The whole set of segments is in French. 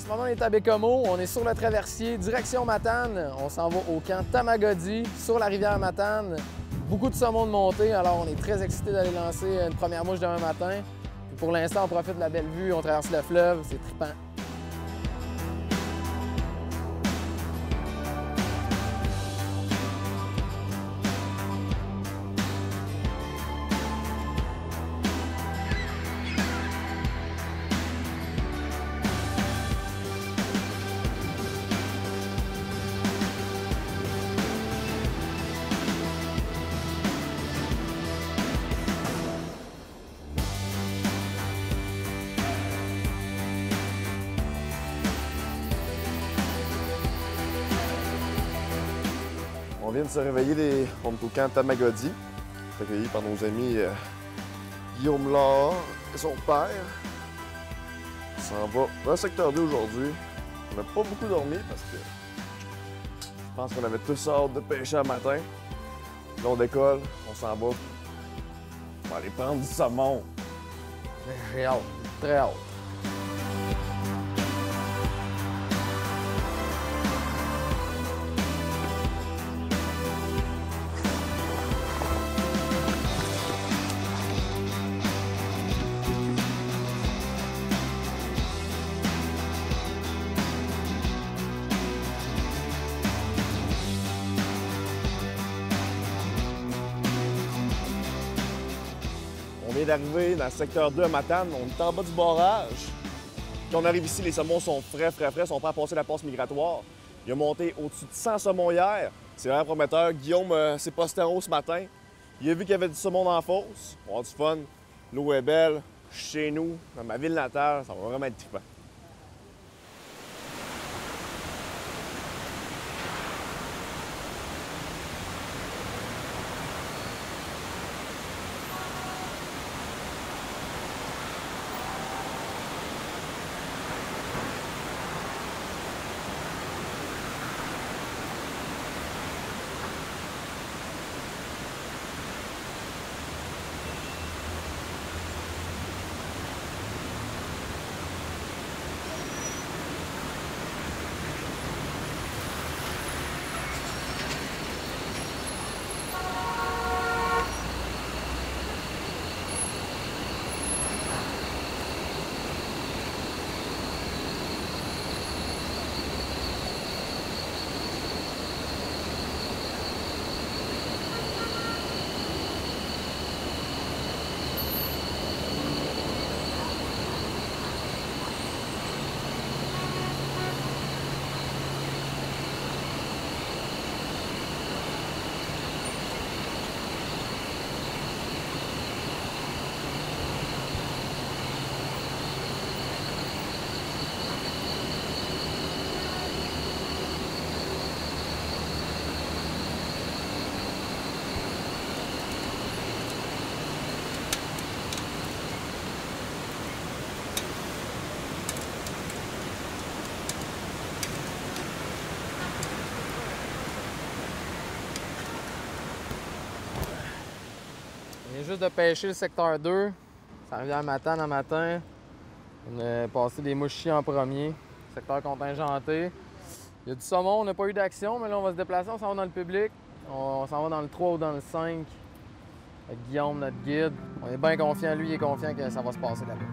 ce moment, on est à Bécomo, on est sur le traversier, direction Matane. On s'en va au camp Tamagodi, sur la rivière Matane. Beaucoup de saumon de montée, alors on est très excités d'aller lancer une première mouche demain matin. Puis pour l'instant, on profite de la belle vue, on traverse le fleuve, c'est trippant. On vient de se réveiller, on est au camp Tamagodi, accueilli par nos amis Guillaume Laure et son père. On s'en va dans le secteur 2 aujourd'hui. On n'a pas beaucoup dormi parce que je pense qu'on avait tous hâte de pêcher un matin. Là, on décolle, on s'en va. On va aller prendre du saumon. J'ai hâte, très hâte. On vient d'arriver dans le secteur 2 à Matane, on est en bas du barrage. Quand on arrive ici, les saumons sont frais, sont prêts à passer la passe migratoire. Il a monté au-dessus de 100 saumons hier. C'est vraiment prometteur. Guillaume s'est posté en haut ce matin. Il a vu qu'il y avait du saumon dans la fosse. On va avoir du fun. L'eau est belle. Chez nous, dans ma ville natale, ça va vraiment être trippant. On vient juste de pêcher le secteur 2. Ça revient à Matane en matin. On a passé des mouches en premier. Secteur contingenté. Il y a du saumon, on n'a pas eu d'action, mais là on va se déplacer, on s'en va dans le public. On s'en va dans le 3 ou dans le 5 avec Guillaume, notre guide. On est bien confiant, lui il est confiant que ça va se passer là-bas.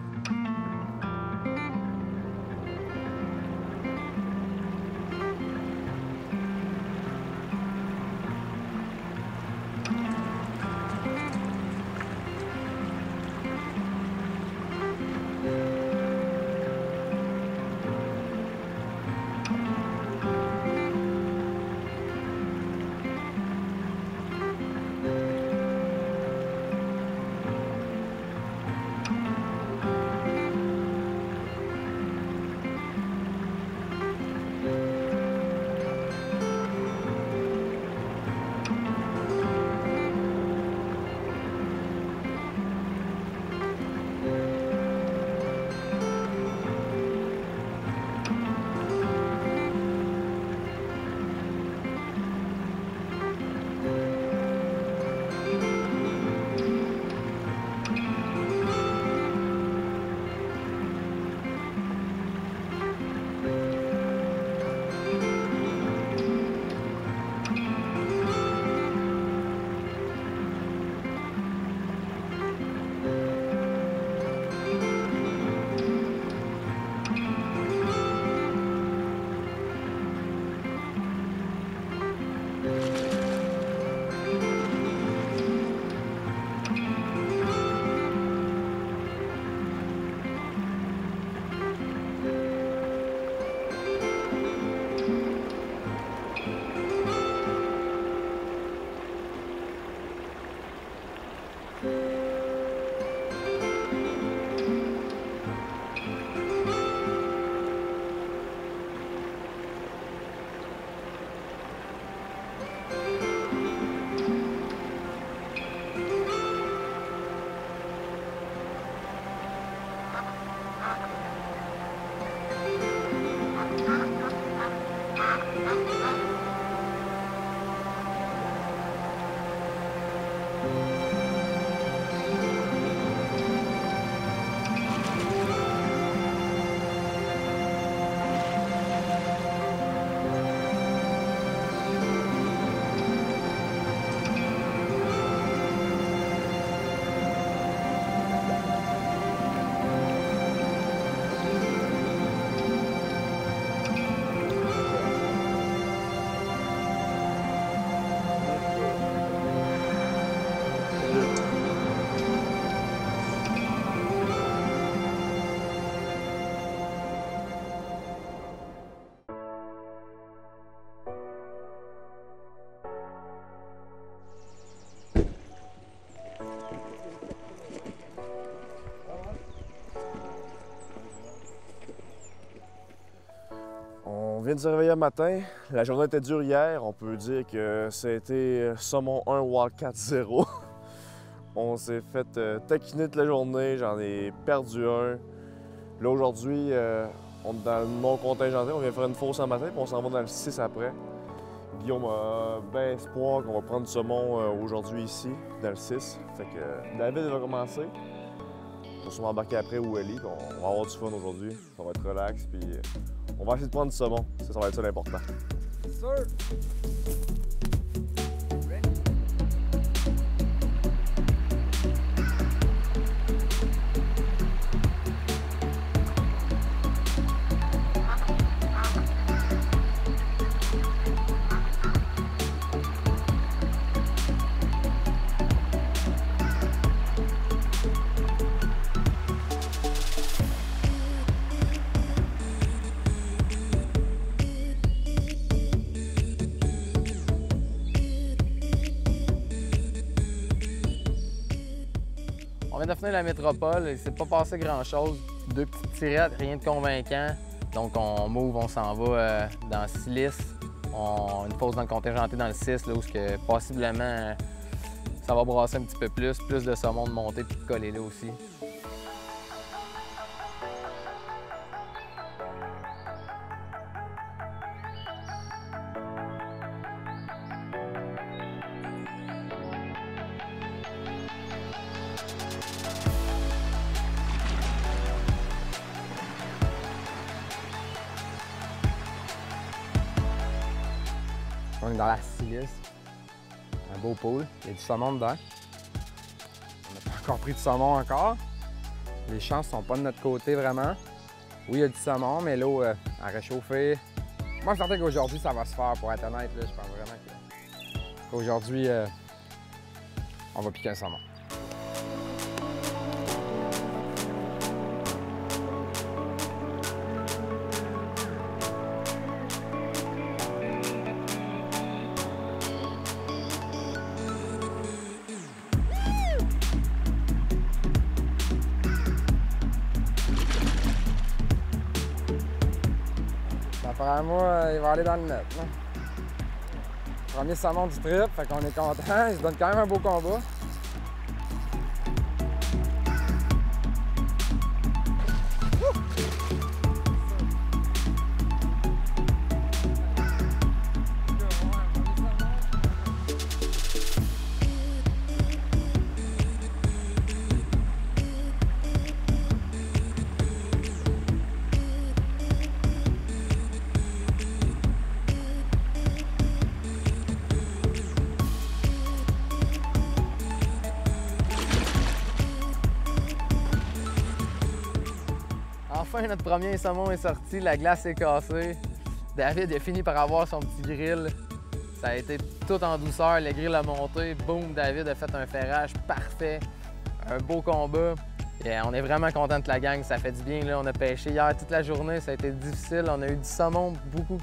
vient de se réveiller le matin. La journée était dure hier. On peut dire que ça a été saumon 1 Wildcat 0. On s'est fait taquiner toute la journée. J'en ai perdu un. Là, aujourd'hui, on est dans le non contingenté. On vient faire une fosse en matin, puis on s'en va dans le 6 après. Guillaume a bien espoir qu'on va prendre du saumon aujourd'hui ici, dans le 6. Fait que David va commencer. On va sûrement embarquer après où Ellie. On va avoir du fun aujourd'hui. Ça va être relax, puis on va essayer de prendre du saumon. Ça va être ça l'important. Sir. On vient de finir la métropole, il ne s'est pas passé grand-chose. 2 petites tirettes, rien de convaincant. Donc on move, on s'en va dans Silice. Une pause dans le contingenté dans le 6, là, où que, possiblement ça va brasser un petit peu plus de saumon de monter et de coller là aussi. On est dans la Silice, un beau pool, il y a du saumon dedans. On n'a pas encore pris de saumon encore. Les chances sont pas de notre côté vraiment. Oui, il y a du saumon, mais l'eau a réchauffé. Moi, je suis certain qu'aujourd'hui, ça va se faire, pour être honnête. Là, je pense vraiment qu'aujourd'hui, on va piquer un saumon. Apparemment, il va aller dans le net. Là. Premier saumon du trip, fait qu'on est content. Il se donne quand même un beau combat. Enfin, notre premier saumon est sorti, la glace est cassée. David a fini par avoir son petit grill. Ça a été tout en douceur, le grill a monté. Boum, David a fait un ferrage parfait. Un beau combat. Et on est vraiment content de la gang, ça fait du bien. Là. On a pêché hier toute la journée, ça a été difficile. On a eu du saumon, beaucoup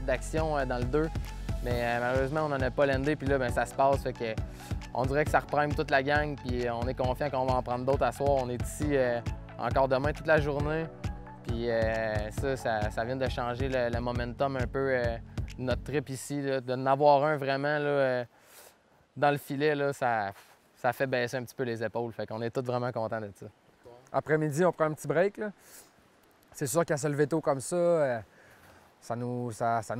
d'action dans le 2. Mais malheureusement, on n'en a pas landé, puis là, ben, ça se passe. Fait que, on dirait que ça reprime toute la gang, puis on est confiant qu'on va en prendre d'autres à soir. On est ici encore demain toute la journée. Puis ça vient de changer le momentum un peu de notre trip ici. Là, de n'avoir un vraiment là, dans le filet, là, ça fait baisser un petit peu les épaules. Fait qu'on est tous vraiment contents de ça. Après-midi, on prend un petit break. C'est sûr qu'à se lever tôt comme ça, ça nous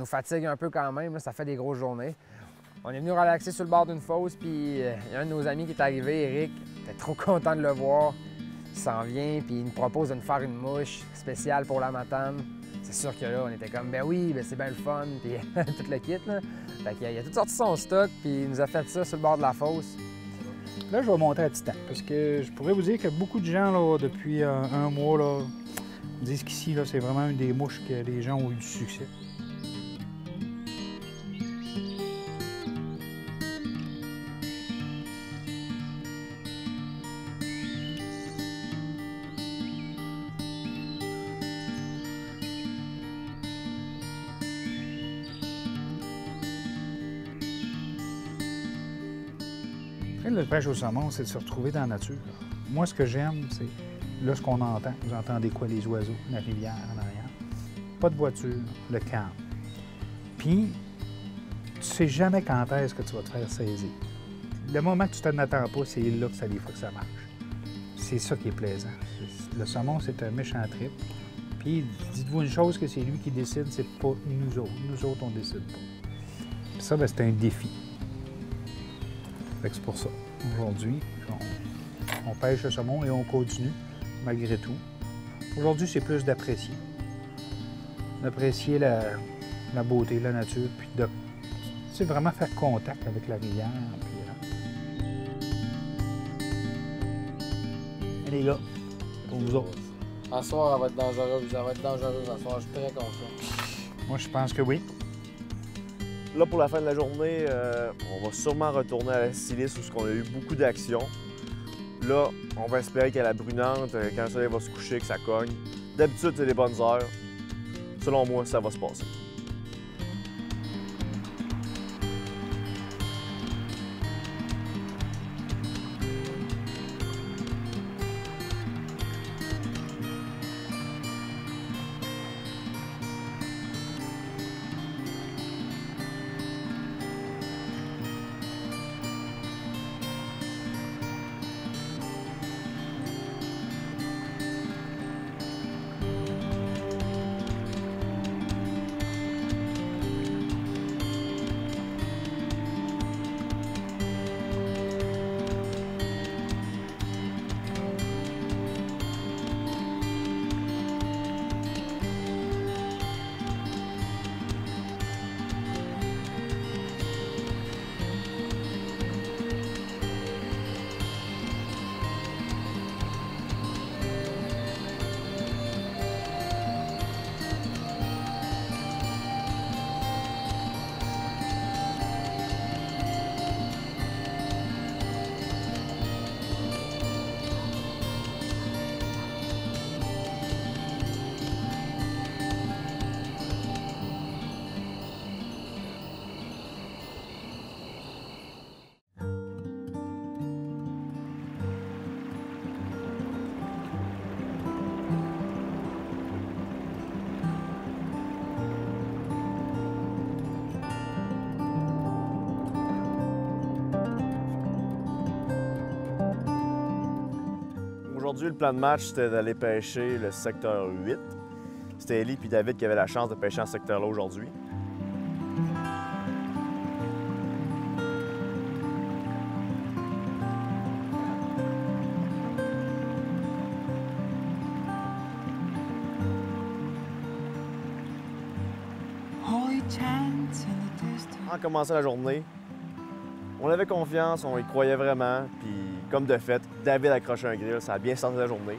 fatigue un peu quand même. Là, ça fait des grosses journées. On est venu relaxer sur le bord d'une fosse, puis il y a un de nos amis qui est arrivé, Eric. J'étais trop content de le voir. Il s'en vient, puis il nous propose de nous faire une mouche spéciale pour la matane. C'est sûr que là, on était comme, ben oui, ben c'est bien le fun, puis tout le kit, là. Fait qu'il a tout sorti son stock, puis il nous a fait ça sur le bord de la fosse. Là, je vais monter à Titan, parce que je pourrais vous dire que beaucoup de gens, là, depuis un mois, là, disent qu'ici, c'est vraiment une des mouches que les gens ont eu du succès. Le pêche au saumon, c'est de se retrouver dans la nature. Moi, ce que j'aime, c'est là ce qu'on entend. Vous entendez quoi? Les oiseaux, la rivière en arrière. pas de voiture, le camp. Puis, tu sais jamais quand est-ce que tu vas te faire saisir. Le moment que tu t'en attends pas, c'est là que ça, des fois que ça marche. C'est ça qui est plaisant. Le saumon, c'est un méchant trip. Puis, dites-vous une chose, que c'est lui qui décide, c'est pas nous autres. Nous autres, on décide pas. Puis ça, c'est un défi. Fait que c'est pour ça. Aujourd'hui, on pêche le saumon et on continue, malgré tout. Aujourd'hui, c'est plus d'apprécier. D'apprécier la beauté, la nature, puis de vraiment faire contact avec la rivière. Puis, Et les gars, pour vous autres. À soir, elle va être dangereuse. Elle va être dangereuse à soir, je suis très confiant. Moi, je pense que oui. Là, pour la fin de la journée, on va sûrement retourner à la silice où on a eu beaucoup d'action. Là, on va espérer qu'à la brunante, quand le soleil va se coucher, que ça cogne. D'habitude, c'est les bonnes heures. Selon moi, ça va se passer. Aujourd'hui, le plan de match, c'était d'aller pêcher le secteur 8. C'était Ellie et David qui avaient la chance de pêcher en ce secteur-là aujourd'hui. En commençant la journée, on avait confiance, on y croyait vraiment, puis comme de fait, David a accroché un grill, ça a bien sorti la journée.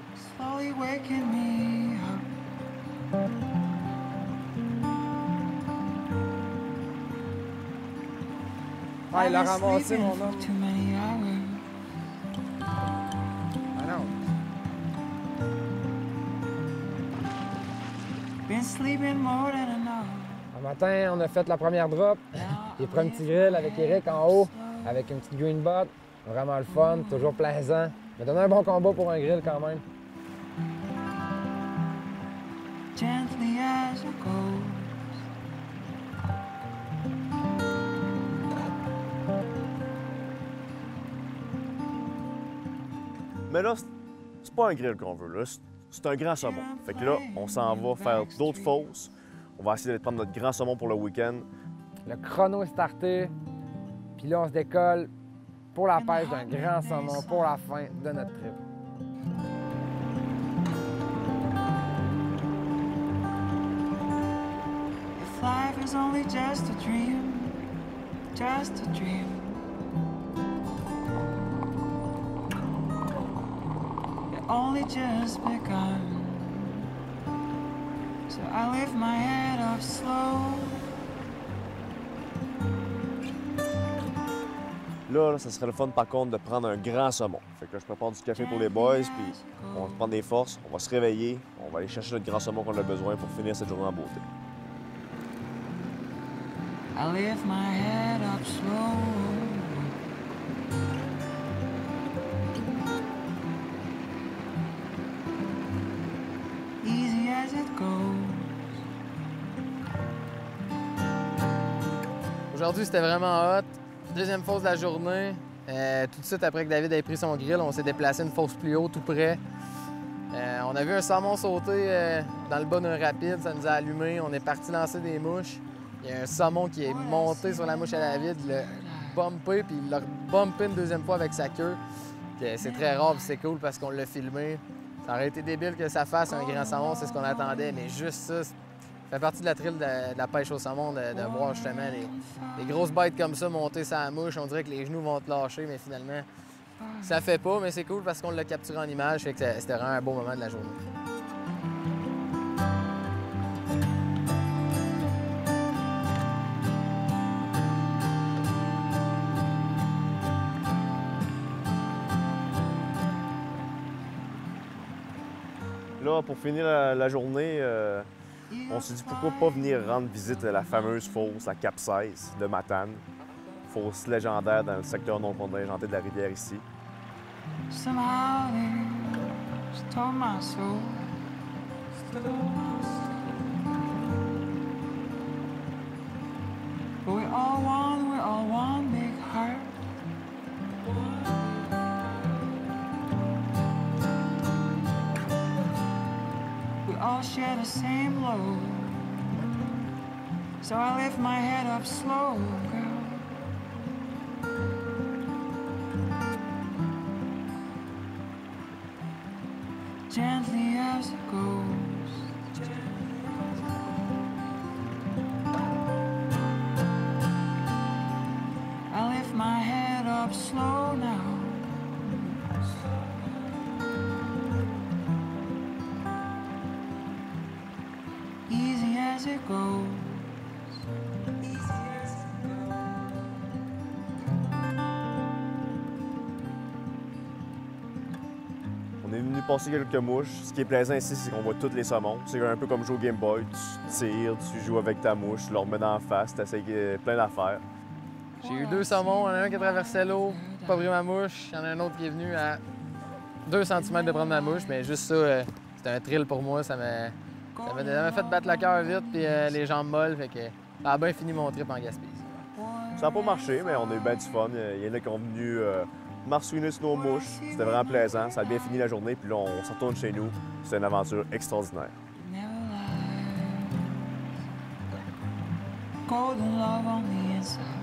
Ah, il a ramassé, mon homme. Ah non. Un matin, on a fait la première drop. J'ai pris un petit grill avec Eric en haut, avec une petite green bot. Vraiment le fun, toujours plaisant. Mais donné un bon combat pour un grill quand même. Mais là, c'est pas un grill qu'on veut, là. C'est un grand saumon. Fait que là, on s'en va faire d'autres fosses. On va essayer de prendre notre grand saumon pour le week-end. Le chrono est starté, puis là, on se décolle pour la pêche d'un grand saumon pour la fin de notre trip. If life is only just a dream, just a dream. It only just begun. So I lift my head up slow. Là, ça serait le fun par contre de prendre un grand saumon. Fait que là, je prépare du café pour les boys, puis on va prendre des forces, on va se réveiller, on va aller chercher notre grand saumon qu'on a besoin pour finir cette journée en beauté. I lift my head up slow. Easy as it goes. Aujourd'hui, c'était vraiment hot. Deuxième fosse de la journée. Tout de suite après que David ait pris son grill, on s'est déplacé une fosse plus haut, tout près. On a vu un saumon sauter dans le bas d'un rapide, ça nous a allumé. On est parti lancer des mouches. Il y a un saumon qui est monté sur la mouche à David, il l'a bumpé, puis il l'a bumpé une deuxième fois avec sa queue. C'est très rare, puis c'est cool parce qu'on l'a filmé. Ça aurait été débile que ça fasse un grand saumon, c'est ce qu'on attendait, mais juste ça, ça fait partie de la thrill de la pêche au saumon, de voir justement des grosses bêtes comme ça monter sur la mouche. On dirait que les genoux vont te lâcher, mais finalement, ça fait pas, mais c'est cool parce qu'on l'a capturé en image, fait que c'était vraiment un beau moment de la journée. Là, pour finir la journée, on s'est dit pourquoi pas venir rendre visite à la fameuse fosse, la Capsize de Matane. Fosse légendaire dans le secteur non contingenté de la rivière ici. Somehow they stole my soul. But we're all one big heart. We all share the same load. So I lift my head up slow, girl. Gently as it goes. I lift my head up slow now. Easy as it goes. On est venu passer quelques mouches. Ce qui est plaisant ici, c'est qu'on voit tous les saumons. C'est un peu comme jouer au Game Boy. Tu tires, tu joues avec ta mouche, tu leur mets dans la face, tu essaies plein d'affaires. J'ai eu 2 saumons, il y en a un qui a traversé l'eau, pas pris ma mouche. Il y en a un autre qui est venu à 2 cm de prendre ma mouche, mais juste ça, c'était un thrill pour moi. Ça m'a fait battre le cœur vite puis les jambes molles, fait que ça a bien fini mon trip en Gaspésie. Ça n'a pas marché, mais on a eu bien du fun. Il y en a qui ont venu marsouiner sur nos mouches. C'était vraiment plaisant. Ça a bien fini la journée, puis là, on se retourne chez nous. C'est une aventure extraordinaire. Never lies. Golden love on the inside.